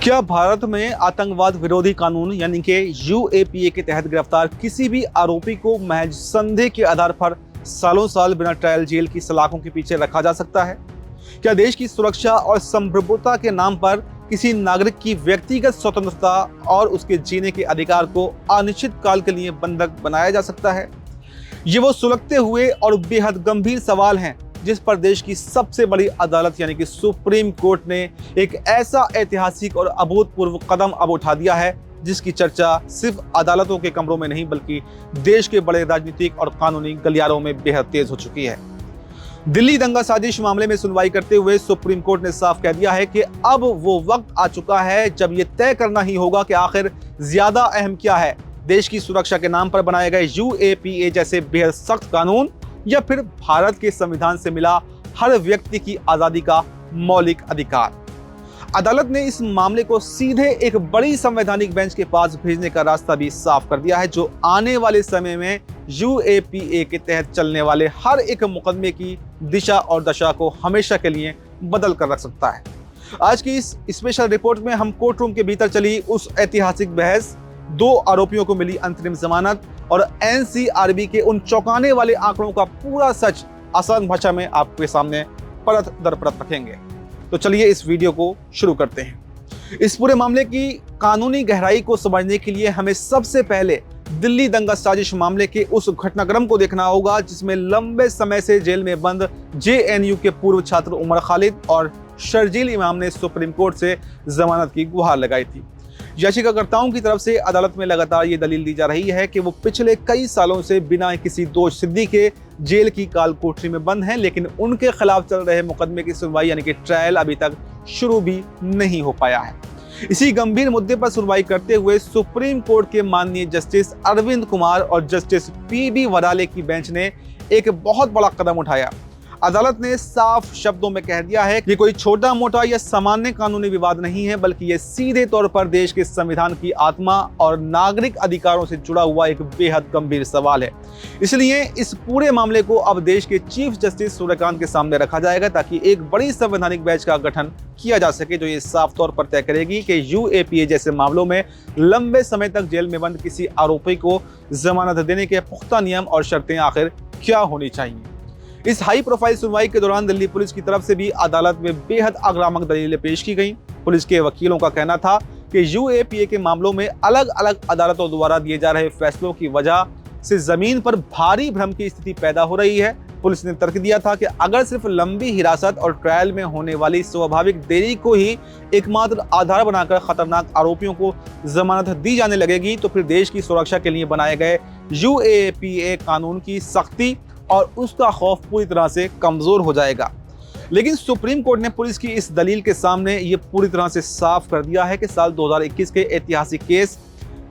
क्या भारत में आतंकवाद विरोधी कानून यानी कि यूएपीए के तहत गिरफ्तार किसी भी आरोपी को महज संदेह के आधार पर सालों साल बिना ट्रायल जेल की सलाखों के पीछे रखा जा सकता है? क्या देश की सुरक्षा और संप्रभुता के नाम पर किसी नागरिक की व्यक्तिगत स्वतंत्रता और उसके जीने के अधिकार को अनिश्चित काल के लिए बंधक बनाया जा सकता है? ये वो सुलगते हुए और बेहद गंभीर सवाल हैं जिस पर देश की सबसे बड़ी अदालत यानी कि सुप्रीम कोर्ट ने एक ऐसा ऐतिहासिक और अभूतपूर्व कदम अब उठा दिया है जिसकी चर्चा सिर्फ अदालतों के कमरों में नहीं बल्कि देश के बड़े राजनीतिक और कानूनी गलियारों में बेहद तेज हो चुकी है। दिल्ली दंगा साजिश मामले में सुनवाई करते हुए सुप्रीम कोर्ट ने साफ कह दिया है कि अब वो वक्त आ चुका है जब ये तय करना ही होगा कि आखिर ज्यादा अहम क्या है, देश की सुरक्षा के नाम पर बनाए गए यूएपीए जैसे बेहद सख्त कानून या फिर भारत के संविधान से मिला हर व्यक्ति की आजादी का मौलिक अधिकार। अदालत ने इस मामले को सीधे एक बड़ी संवैधानिक बेंच के पास भेजने का रास्ता भी साफ कर दिया है जो आने वाले समय में यूएपीए के तहत चलने वाले हर एक मुकदमे की दिशा और दशा को हमेशा के लिए बदल कर रख सकता है। आज की इस स्पेशल रिपोर्ट में हम कोर्ट रूम के भीतर चली उस ऐतिहासिक बहस, 2 आरोपियों को मिली अंतरिम जमानत और एनसीआरबी के उन चौंकाने वाले आंकड़ों का पूरा सच आसान भाषा में आपके सामने परत दर परत रखेंगे। तो चलिए इस वीडियो को शुरू करते हैं। इस पूरे मामले की कानूनी गहराई को समझने के लिए हमें सबसे पहले दिल्ली दंगा साजिश मामले के उस घटनाक्रम को देखना होगा जिसमें लंबे समय से जेल में बंद जेएनयू के पूर्व छात्र उमर खालिद और शर्जील इमाम ने सुप्रीम कोर्ट से जमानत की गुहार लगाई थी। याचिकाकर्ताओं की तरफ से अदालत में लगातार ये दलील दी जा रही है कि वो पिछले कई सालों से बिना किसी दोष सिद्धि के जेल की काल कोठरी में बंद हैं, लेकिन उनके खिलाफ चल रहे मुकदमे की सुनवाई यानी कि ट्रायल अभी तक शुरू भी नहीं हो पाया है। इसी गंभीर मुद्दे पर सुनवाई करते हुए सुप्रीम कोर्ट के माननीय जस्टिस अरविंद कुमार और जस्टिस पीबी वराले की बेंच ने एक बहुत बड़ा कदम उठाया। अदालत ने साफ शब्दों में कह दिया है कि कोई छोटा मोटा या सामान्य कानूनी विवाद नहीं है बल्कि ये सीधे तौर पर देश के संविधान की आत्मा और नागरिक अधिकारों से जुड़ा हुआ एक बेहद गंभीर सवाल है। इसलिए इस पूरे मामले को अब देश के चीफ जस्टिस सूर्यकांत के सामने रखा जाएगा ताकि एक बड़ी संवैधानिक बेंच का गठन किया जा सके जो ये साफ तौर पर तय करेगी कि यूएपीए जैसे मामलों में लंबे समय तक जेल में बंद किसी आरोपी को जमानत देने के पुख्ता नियम और शर्तें आखिर क्या होनी चाहिए। इस हाई प्रोफाइल सुनवाई के दौरान दिल्ली पुलिस की तरफ से भी अदालत में बेहद आक्रामक दलीलें पेश की गईं। पुलिस के वकीलों का कहना था कि यूएपीए के मामलों में अलग अलग अदालतों द्वारा दिए जा रहे फैसलों की वजह से जमीन पर भारी भ्रम की स्थिति पैदा हो रही है। पुलिस ने तर्क दिया था कि अगर सिर्फ लंबी हिरासत और ट्रायल में होने वाली स्वाभाविक देरी को ही एकमात्र आधार बनाकर खतरनाक आरोपियों को जमानत दी जाने लगेगी तो फिर देश की सुरक्षा के लिए बनाए गए यूएपीए कानून की सख्ती और उसका खौफ पूरी तरह से कमजोर हो जाएगा। लेकिन सुप्रीम कोर्ट ने पुलिस की इस दलील के सामने ये पूरी तरह से साफ कर दिया है कि साल 2021 के ऐतिहासिक केस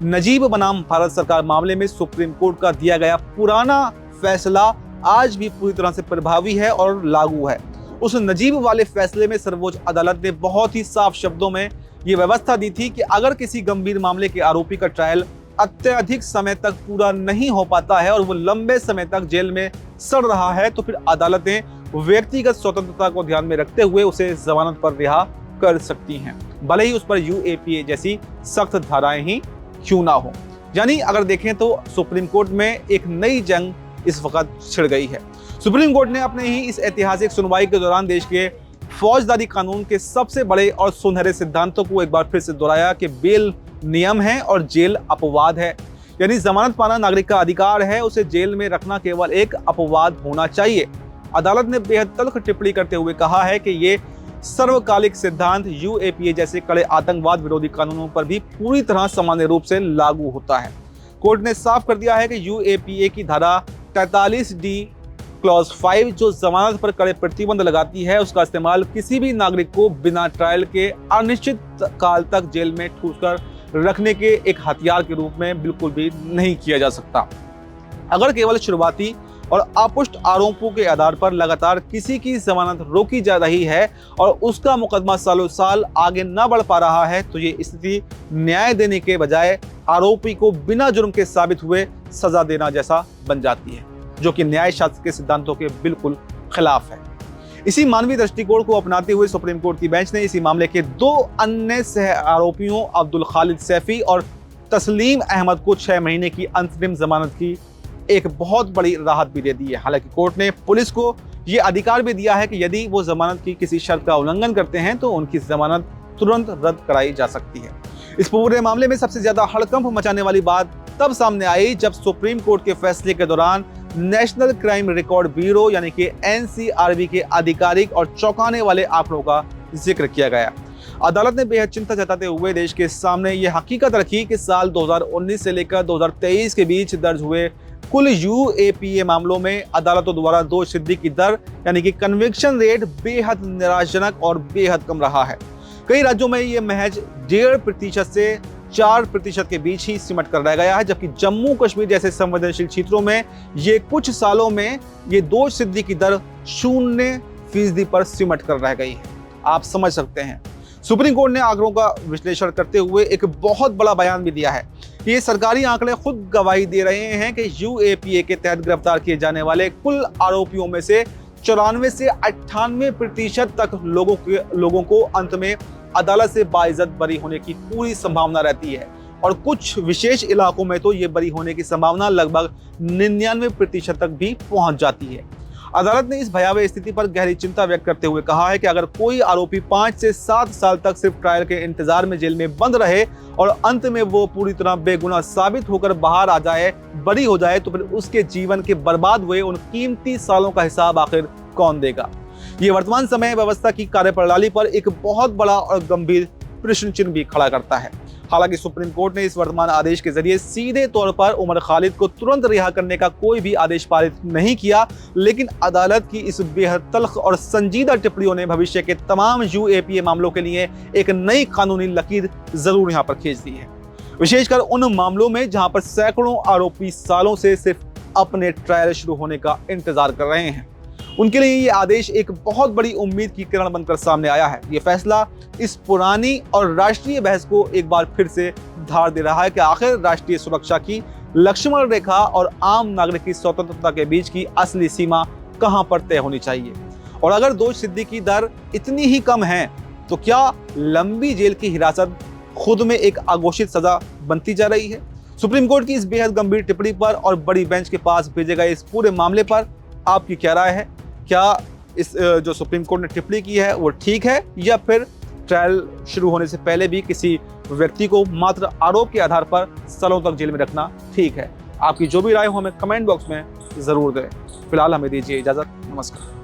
नजीब बनाम भारत सरकार मामले में सुप्रीम कोर्ट का दिया गया पुराना फैसला आज भी पूरी तरह से प्रभावी है और लागू है। उस नजीब वाले फैसले में सर्वोच्च अदालत ने बहुत ही साफ शब्दों में ये व्यवस्था दी थी कि अगर किसी गंभीर मामले के आरोपी का ट्रायल अत्यधिक समय तक पूरा नहीं हो पाता है और वो लंबे समय तक जेल में सड़ रहा है तो फिर अदालतें व्यक्तिगत स्वतंत्रता को ध्यान में रखते हुए उसे जमानत पर रिहा कर सकती हैं, भले ही उस पर यूएपीए जैसी सख्त धाराएं ही क्यों ना हो। यानी अगर देखें तो सुप्रीम कोर्ट में एक नई जंग इस वक्त छिड़ गई है। सुप्रीम कोर्ट ने अपने ही इस ऐतिहासिक सुनवाई के दौरान देश के फौजदारी कानून के सबसे बड़े और सुनहरे सिद्धांतों को एक बार फिर से दोहराया कि बेल नियम है और जेल अपवाद है। यानी जमानत पाना नागरिक का अधिकार है, उसे जेल में रखना केवल एक अपवाद होना चाहिए। अदालत ने बेहद तल्ख टिप्पणी करते हुए कहा है कि ये सर्वकालिक सिद्धांत यूएपीए जैसे कड़े आतंकवाद विरोधी कानूनों पर भी पूरी तरह सामान्य रूप से लागू होता है। कोर्ट ने साफ कर दिया है कि यूएपीए की धारा 43D क्लॉज 5 जो जमानत पर कड़े प्रतिबंध लगाती है उसका इस्तेमाल किसी भी नागरिक को बिना ट्रायल के अनिश्चित काल तक जेल में ठूस कर रखने के एक हथियार के रूप में बिल्कुल भी नहीं किया जा सकता। अगर केवल शुरुआती और अपुष्ट आरोपों के आधार पर लगातार किसी की जमानत रोकी जा रही है और उसका मुकदमा सालों साल आगे न बढ़ पा रहा है तो ये स्थिति न्याय देने के बजाय आरोपी को बिना जुर्म के साबित हुए सजा देना जैसा बन जाती है, जो कि न्याय शास्त्र के सिद्धांतों के बिल्कुल खिलाफ है। इसी मानवीय दृष्टिकोण को अपनाते हुए सुप्रीम कोर्ट की बेंच ने इसी मामले के 2 अन्य सह आरोपियों अब्दुल खालिद सैफी और तस्लीम अहमद को 6 महीने की अंतरिम जमानत की एक बहुत बड़ी राहत भी दे दी है। हालांकि कोर्ट ने पुलिस को यह अधिकार भी दिया है कि यदि वो जमानत की किसी शर्त का उल्लंघन करते हैं तो उनकी जमानत तुरंत रद्द कराई जा सकती है। इस पूरे मामले में सबसे ज्यादा हड़कंप मचाने वाली बात तब सामने आई जब सुप्रीम कोर्ट के फैसले के दौरान नेशनल क्राइम रिकॉर्ड ब्यूरो यानी कि एनसीआरबी के आधिकारिक और चौंकाने वाले आंकड़ों का जिक्र किया गया। अदालत ने बेहद चिंता जताते हुए देश के सामने यह हकीकत रखी कि साल 2019 से लेकर 2023 के बीच दर्ज हुए कुल यूएपीए मामलों में अदालतों द्वारा दोषसिद्धि की दर यानी कि कन्विक्शन रेट बेहद निराशाजनक और बेहद कम रहा है। कई राज्यों में ये महज 1.5% से 4% के बीच ही सिमट कर रह गया है, जबकि जम्मू कश्मीर जैसे संवेदनशील क्षेत्रों में ये कुछ सालों में ये दोषसिद्धि की दर 0% पर सिमट कर रह गई है। आप समझ सकते हैं। सुप्रीम कोर्ट ने आंकड़ों का विश्लेषण करते हुए एक बहुत बड़ा बयान भी दिया है कि ये सरकारी आंकड़े खुद गवाही दे रहे हैं कि यूएपीए के तहत गिरफ्तार किए जाने वाले कुल आरोपियों में से 94 से 98% तक लोगों को अंत में अदालत से बाइज्जत बरी होने की पूरी संभावना रहती है और कुछ विशेष इलाकों में तो ये बरी होने की संभावना लगभग 99% तक भी पहुंच जाती है। अदालत ने इस भयावह स्थिति पर गहरी चिंता व्यक्त करते हुए कहा है कि अगर कोई आरोपी 5 से 7 साल तक सिर्फ ट्रायल के इंतजार में जेल में बंद रहे और अंत में वो पूरी तरह बेगुनाह साबित होकर बाहर आ जाए, बरी हो जाए, तो फिर उसके जीवन के बर्बाद हुए उन कीमती सालों का हिसाब आखिर कौन देगा। ये वर्तमान समय व्यवस्था की कार्यप्रणाली पर एक बहुत बड़ा और गंभीर प्रश्न चिन्ह भी खड़ा करता है। हालांकि सुप्रीम कोर्ट ने इस वर्तमान आदेश के जरिए सीधे तौर पर उमर खालिद को तुरंत रिहा करने का कोई भी आदेश पारित नहीं किया, लेकिन अदालत की इस बेहद तल्ख और संजीदा टिप्पणियों ने भविष्य के तमाम यूएपीए मामलों के लिए एक नई कानूनी लकीर जरूर यहाँ पर खींच दी है, विशेषकर उन मामलों में जहां पर सैकड़ों आरोपी सालों से सिर्फ अपने ट्रायल शुरू होने का इंतजार कर रहे हैं। उनके लिए ये आदेश एक बहुत बड़ी उम्मीद की किरण बनकर सामने आया है। ये फैसला इस पुरानी और राष्ट्रीय बहस को एक बार फिर से धार दे रहा है कि आखिर राष्ट्रीय सुरक्षा की लक्ष्मण रेखा और आम नागरिक की स्वतंत्रता के बीच की असली सीमा कहां पर तय होनी चाहिए। और अगर दोषसिद्धि की दर इतनी ही कम है तो क्या लंबी जेल की हिरासत खुद में एक अघोषित सजा बनती जा रही है? सुप्रीम कोर्ट की इस बेहद गंभीर टिप्पणी पर और बड़ी बेंच के पास भेजे गए इस पूरे मामले पर आपकी क्या राय है? क्या इस जो सुप्रीम कोर्ट ने टिप्पणी की है वो ठीक है, या फिर ट्रायल शुरू होने से पहले भी किसी व्यक्ति को मात्र आरोप के आधार पर सालों तक जेल में रखना ठीक है? आपकी जो भी राय हो हमें कमेंट बॉक्स में जरूर दें। फिलहाल हमें दीजिए इजाजत। नमस्कार।